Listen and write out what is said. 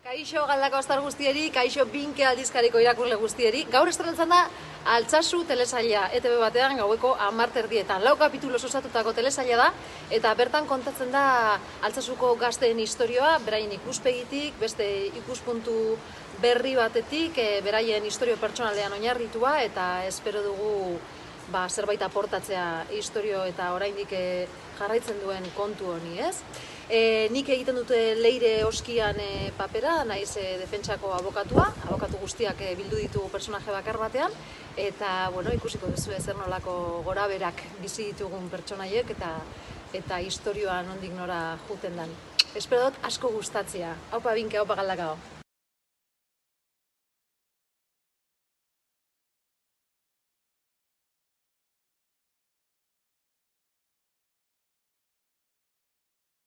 Kaixo Galdakao Astar guztieri, kaixo Binke aldizkariko irakurle guztieri. Gaur estrenatzen da Altsasu telesaila ETV batean gaueko 10:00. 4 kapituluz osatutako telesaila da eta bertan kontatzen da Altsasuko gazteen istorioa, beraien ikuspegitik, beste ikuspuntu berri batetik, beraien istorio pertsonalean oinarritua eta espero dugu zerbait aportatzea istorio eta oraindik jarraitzen duen kontu honi, ez? Nik egiten dute Leire Oskian papera, naiz defentsako abokatu guztiak bildu ditugu personaje bakar batean, eta ikusiko duzu zer nolako goraberak bizi ditugun pertsonaiek eta istorioa nondik nora juten dan. Espero dut asko gustatzea. Aupa Binke, aupa Galdakao.